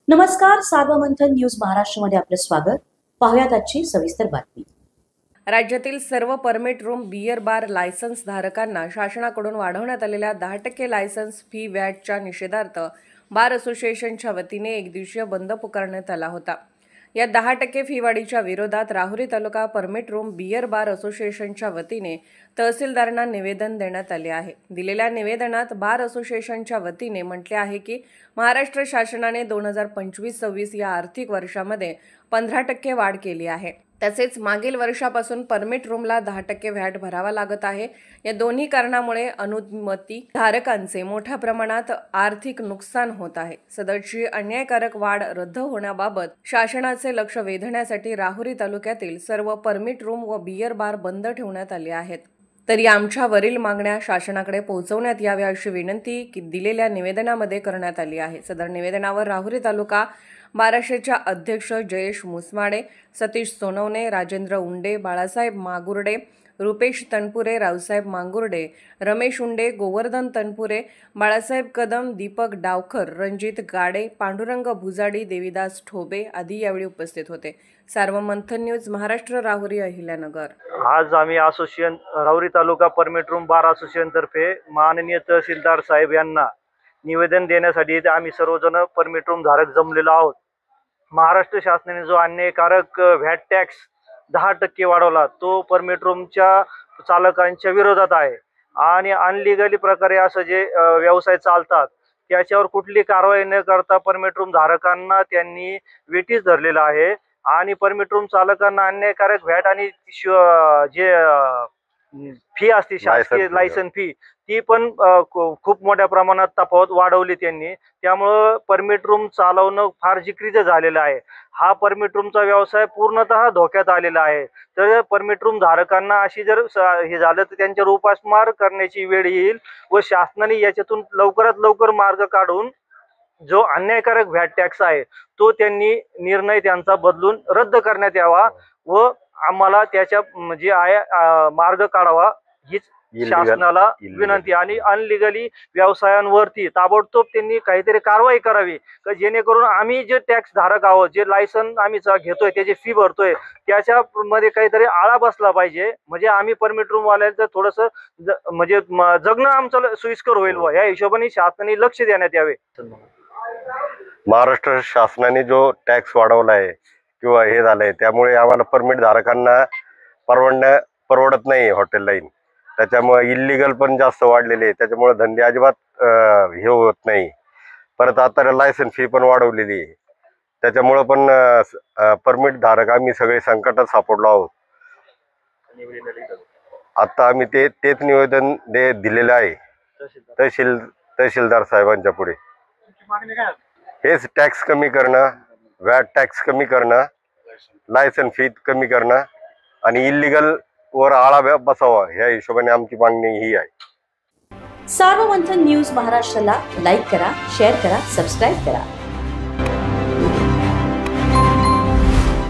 नमस्कार, सार्वमंथन न्यूज महाराष्ट्रमध्ये आपलं स्वागत. पाहुयात आजची सविस्तर बातमी. राज्यातील सर्व permit room beer bar licence धारकांना शासनाकडून वाढवण्यात आलेल्या 10% लायसन्स फी व्हॅटच्या निषेधार्थ बार असोसिएशनच्या वतीने एकदिवसीय बंद पुकारण्यात आला होता. या 10% फी वाढीच्या विरोधात राहुरी तालुका परमिट रूम बियर बार असोसिएशनच्या वतीने तहसीलदारांना निवेदन देण्यात आले आहे. दिलेल्या निवेदनात बार असोसिएशनच्या वतीने म्हटले आहे की महाराष्ट्र शासनाने 2025-26 या आर्थिक वर्षामध्ये 15% वाढ केली आहे. तसेच मागील वर्षापासून परमिट रूमला 10% व्हॅट भरावा लागत आहे. या दोन्ही कारणामुळे अनुमती धारकांचे मोठ्या प्रमाणात आर्थिक नुकसान होत आहे. सदरची अन्यायकारक वाढ रद्द होण्याबाबत शासनाचे लक्ष वेधण्यासाठी राहुरी तालुक्यातील सर्व परमिट रूम व बियर बार बंद ठेवण्यात आले आहेत. तरी आमच्या वरील मागण्या शासनाकडे पोहोचवण्यात याव्या अशी विनंती दिलेल्या निवेदनामध्ये करण्यात आली आहे. सदर निवेदनावर राहुरी तालुका बाराशेच्या अध्यक्ष जयेश मुसमाडे, सतीश सोनवणे, राजेंद्र उंडे, बाळासाहेब मागुर्डे, रुपेश तनपुरे, रावसाहेब मांगुर्डे, रमेश उंडे, गोवर्धन तनपुरे, बाळासाहेब कदम, दीपक डावखर, रणजित गाडे, पांडुरंग भुजाडी, देवीदास ठोबे आदी यावेळी उपस्थित होते. सार्वमंथन न्यूज महाराष्ट्र, राहुरी, अहिल्यानगर. आज आम्ही असोसिएशन राहुरी तालुका परमिट रूम बार असोसिएशन तर्फे माननीय तहसीलदार साहेब यांना निवेदन देण्यासाठी आम्ही सर्वजण परमिट रूम धारक जमलेलो आहोत. महाराष्ट्र शासनाने जो अन्यायकारक व्हॅट टॅक्स 10% वाढवला तो परमिट रूमच्या चालकांच्या विरोधात आहे आणि अनलिगली प्रकारे असं जे व्यवसाय चालतात त्याच्यावर कुठली कारवाई न करता परमिट रूम धारकांना त्यांनी वेठीस धरलेला आहे आणि परमिट रूम चालकांना अन्यायकारक व्हॅट आणि जे फी असते शासकीय लायसन फी ती पण खूप मोठ्या प्रमाणात तफावत वाढवली त्यांनी. त्यामुळं परमिट रूम चालवणं फार जिक्रीचं झालेलं आहे. हा परमिट रूमचा व्यवसाय पूर्णतः धोक्यात आलेला आहे. तर परमिट रूम धारकांना अशी जर हे झालं तर त्यांच्यावर उपासमार करण्याची वेळ येईल व शासनाने याच्यातून लवकरात लवकर मार्ग काढून जो अन्यायकारक व्हॅट टॅक्स आहे तो त्यांनी निर्णय त्यांचा बदलून रद्द करण्यात यावा व आम्हाला त्याच्या जे आहे मार्ग काढावा हीच शासनाला विनंती. आणि अनलिगली व्यवसायांवरती ताबडतोब त्यांनी काहीतरी कारवाई करावी जेणेकरून आम्ही जे टॅक्स धारक आहोत, जे लायसन आम्ही घेतोय, त्याची फी भरतोय, त्याच्यामध्ये काहीतरी आळा बसला पाहिजे. म्हणजे आम्ही परमिट रूम वाल्यांचं थोडंसं म्हणजे जगणं आमचं सोयीस्कर होईल व या हिशोबाने शासनाने लक्ष देण्यात यावे. महाराष्ट्र शासनाने जो टॅक्स वाढवला आहे किंवा हे झालंय त्यामुळे आम्हाला परमिट धारकांना परवडत नाही हॉटेल लाईन. त्याच्यामुळे इल्लीगल पण जास्त वाढलेले आहे. त्याच्यामुळे धंदे अजिबात हे होत नाही. परत आता लायसन फी पण वाढवलेली आहे. त्याच्यामुळं पण परमिट धारक आम्ही सगळे संकटात सापडलो आहोत. आता आम्ही तेच निवेदन दिलेलं आहे तहसीलदार साहेबांच्या पुढे. हेच टॅक्स कमी करणं, व्हॅट टॅक्स कमी करणं, लायसन फी कमी करणं आणि इल्लीगल वर आळा बसावा या हिशोबाने आमची मागणी ही आहे. सार्वमंथन न्यूज महाराष्ट्राला लाईक करा, शेअर करा, सबस्क्राईब करा.